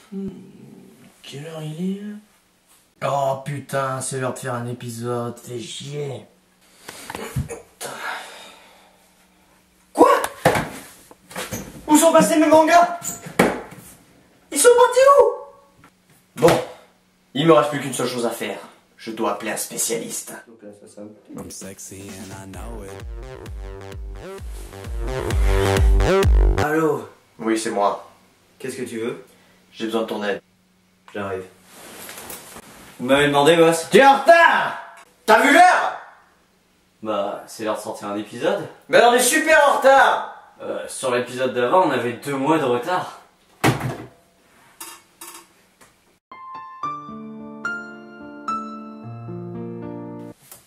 Quelle heure il est? Oh putain, c'est l'heure de faire un épisode, fais chier. Quoi? Où sont passés mes mangas? Ils sont partis où? Bon, il me reste plus qu'une seule chose à faire. Je dois appeler un spécialiste. I'm sexy and I know it. Allô? Oui, c'est moi. Qu'est-ce que tu veux? J'ai besoin de ton aide. J'arrive. Vous m'avez demandé, boss? Tu es en retard! T'as vu l'heure? Bah, c'est l'heure de sortir un épisode. Mais on est super en retard! Sur l'épisode d'avant, on avait 2 mois de retard.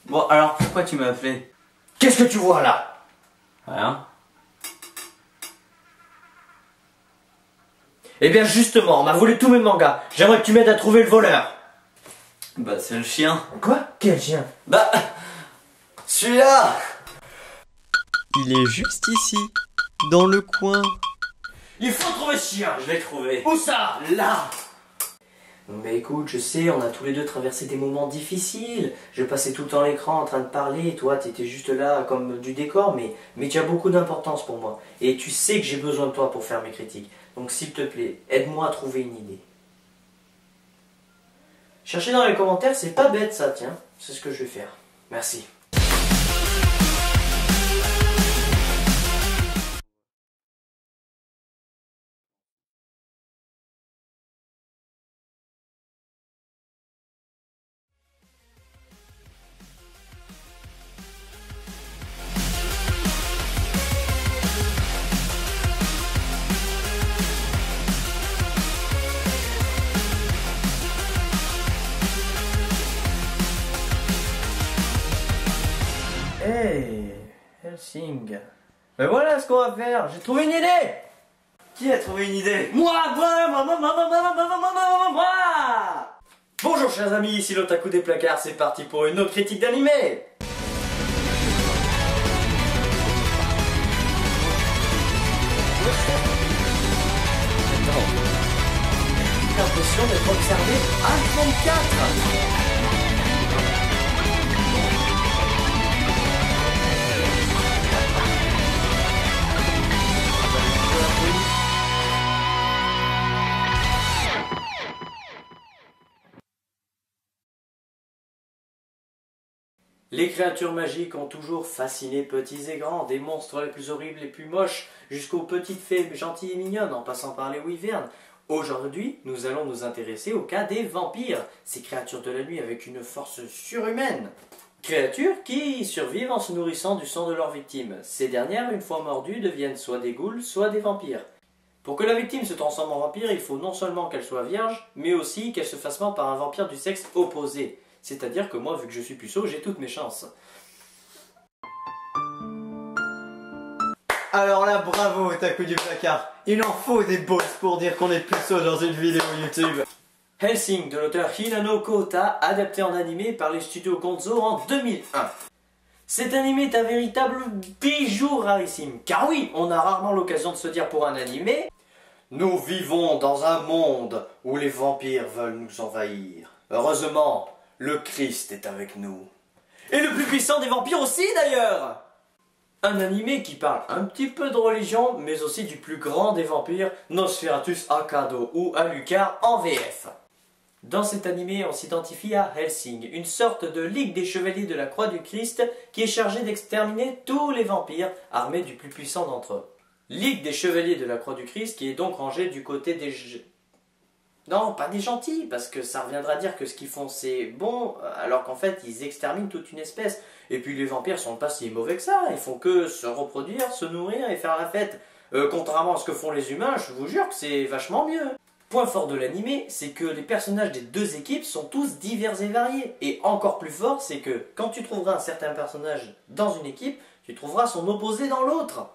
Bon, alors pourquoi tu m'as appelé? Qu'est-ce que tu vois là? Rien. Eh bien justement, on m'a volé tous mes mangas. J'aimerais que tu m'aides à trouver le voleur. Bah, c'est le chien. Quoi? Quel chien? Bah, celui-là! Il est juste ici, dans le coin. Il faut trouver ce chien. Je l'ai trouvé. Où ça? Là! Mais écoute, je sais, on a tous les deux traversé des moments difficiles. Je passais tout le temps à l'écran en train de parler, et toi t'étais juste là comme du décor, mais tu as beaucoup d'importance pour moi. Et tu sais que j'ai besoin de toi pour faire mes critiques. Donc s'il te plaît, aide-moi à trouver une idée. Chercher dans les commentaires, c'est pas bête ça, tiens. C'est ce que je vais faire. Merci. Hey, Helsing. Mais voilà ce qu'on va faire, j'ai trouvé une idée. Qui a trouvé une idée? Moi. Bonjour chers amis, ici l'Otaku des placards, c'est parti pour une autre critique d'animé. J'ai l'impression d'être observé H24. Les créatures magiques ont toujours fasciné petits et grands, des monstres les plus horribles, les plus moches, jusqu'aux petites fées gentilles et mignonnes, en passant par les wyverns. Aujourd'hui, nous allons nous intéresser au cas des vampires, ces créatures de la nuit avec une force surhumaine. Créatures qui survivent en se nourrissant du sang de leurs victimes. Ces dernières, une fois mordues, deviennent soit des ghouls, soit des vampires. Pour que la victime se transforme en vampire, il faut non seulement qu'elle soit vierge, mais aussi qu'elle se fasse mordre par un vampire du sexe opposé. C'est-à-dire que moi, vu que je suis puceau, j'ai toutes mes chances. Alors là, bravo, Otaku du placard. Il en faut des boss pour dire qu'on est puceau dans une vidéo YouTube. Helsing de l'auteur Hinano Kota, adapté en animé par les studios Gonzo en 2001. Cet animé est un véritable bijou rarissime, car oui, on a rarement l'occasion de se dire pour un animé « Nous vivons dans un monde où les vampires veulent nous envahir. Heureusement, le Christ est avec nous. Et le plus puissant des vampires aussi d'ailleurs !» Un animé qui parle un petit peu de religion, mais aussi du plus grand des vampires, Nosferatus Akado, ou Alucard en VF. Dans cet animé, on s'identifie à Helsing, une sorte de ligue des chevaliers de la Croix du Christ qui est chargée d'exterminer tous les vampires, armés du plus puissant d'entre eux. Ligue des chevaliers de la Croix du Christ qui est donc rangée du côté des... Non, pas des gentils, parce que ça reviendra à dire que ce qu'ils font c'est bon, alors qu'en fait ils exterminent toute une espèce. Et puis les vampires sont pas si mauvais que ça, ils font que se reproduire, se nourrir et faire la fête. Contrairement à ce que font les humains, je vous jure que c'est vachement mieux. Point fort de l'animé, c'est que les personnages des deux équipes sont tous divers et variés. Et encore plus fort, c'est que quand tu trouveras un certain personnage dans une équipe, tu trouveras son opposé dans l'autre.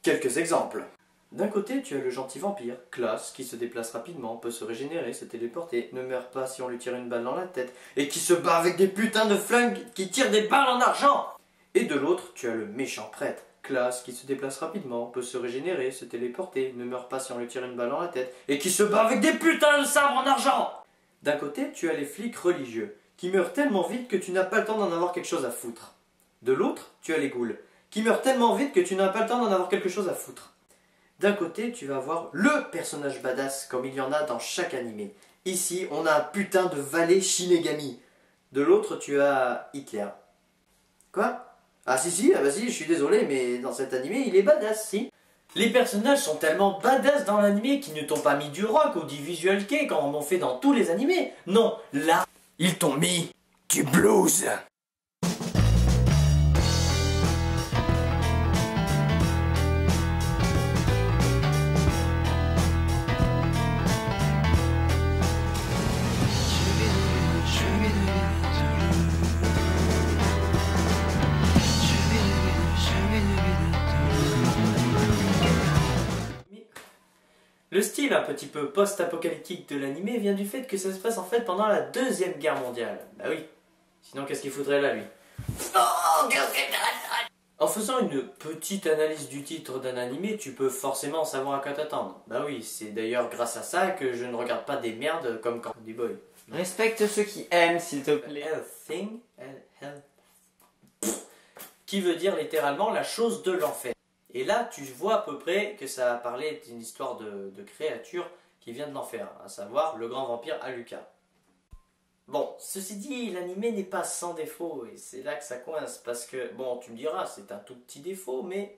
Quelques exemples. D'un côté, tu as le gentil vampire, classe, qui se déplace rapidement, peut se régénérer, se téléporter, ne meurt pas si on lui tire une balle dans la tête, et qui se bat avec des putains de flingues qui tirent des balles en argent. Et de l'autre, tu as le méchant prêtre, classe, qui se déplace rapidement, peut se régénérer, se téléporter, ne meurt pas si on lui tire une balle dans la tête, et qui se bat avec des putains de sabres en argent. D'un côté, tu as les flics religieux, qui meurent tellement vite que tu n'as pas le temps d'en avoir quelque chose à foutre. De l'autre, tu as les ghouls, qui meurent tellement vite que tu n'as pas le temps d'en avoir quelque chose à foutre. D'un côté, tu vas avoir le personnage badass, comme il y en a dans chaque animé. Ici, on a un putain de valet Shinigami. De l'autre, tu as Hitler. Quoi? Ah si, vas-y, je suis désolé, mais dans cet animé, il est badass, si. Les personnages sont tellement badass dans l'animé qu'ils ne t'ont pas mis du rock ou du visual kei comme on en fait dans tous les animés. Non, là, ils t'ont mis du blues. Le style un petit peu post-apocalyptique de l'animé vient du fait que ça se passe en fait pendant la Deuxième Guerre mondiale. Bah oui, sinon qu'est-ce qu'il faudrait là lui? En faisant une petite analyse du titre d'un animé, tu peux forcément savoir à quoi t'attendre. Bah oui, c'est d'ailleurs grâce à ça que je ne regarde pas des merdes comme Candy Boy. Respecte ceux qui aiment, s'il te plaît. Qui veut dire littéralement la chose de l'enfer. Et là, tu vois à peu près que ça parlait d'une histoire de créature qui vient de l'enfer, à savoir le grand vampire Alucard. Bon, ceci dit, l'animé n'est pas sans défaut, et c'est là que ça coince, parce que, bon, tu me diras, c'est un tout petit défaut, mais...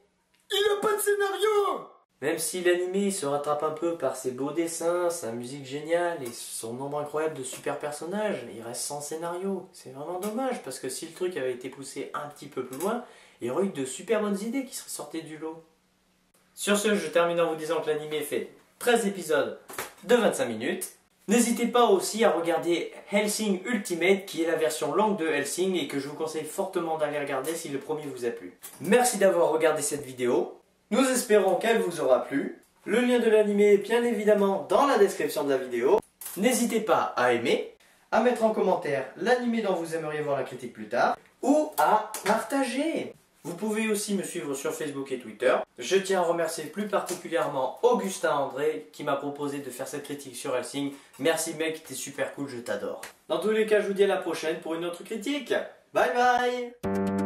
il n'a pas de scénario! Même si l'animé se rattrape un peu par ses beaux dessins, sa musique géniale et son nombre incroyable de super personnages, il reste sans scénario. C'est vraiment dommage, parce que si le truc avait été poussé un petit peu plus loin, il y aurait eu de super bonnes idées qui seraient sorties du lot. Sur ce, je termine en vous disant que l'animé fait 13 épisodes de 25 minutes. N'hésitez pas aussi à regarder Hellsing Ultimate, qui est la version longue de Hellsing et que je vous conseille fortement d'aller regarder si le premier vous a plu. Merci d'avoir regardé cette vidéo. Nous espérons qu'elle vous aura plu. Le lien de l'animé est bien évidemment dans la description de la vidéo. N'hésitez pas à aimer, à mettre en commentaire l'animé dont vous aimeriez voir la critique plus tard, ou à partager. Vous pouvez aussi me suivre sur Facebook et Twitter. Je tiens à remercier plus particulièrement Augustin André qui m'a proposé de faire cette critique sur Hellsing. Merci mec, t'es super cool, je t'adore. Dans tous les cas, je vous dis à la prochaine pour une autre critique. Bye bye.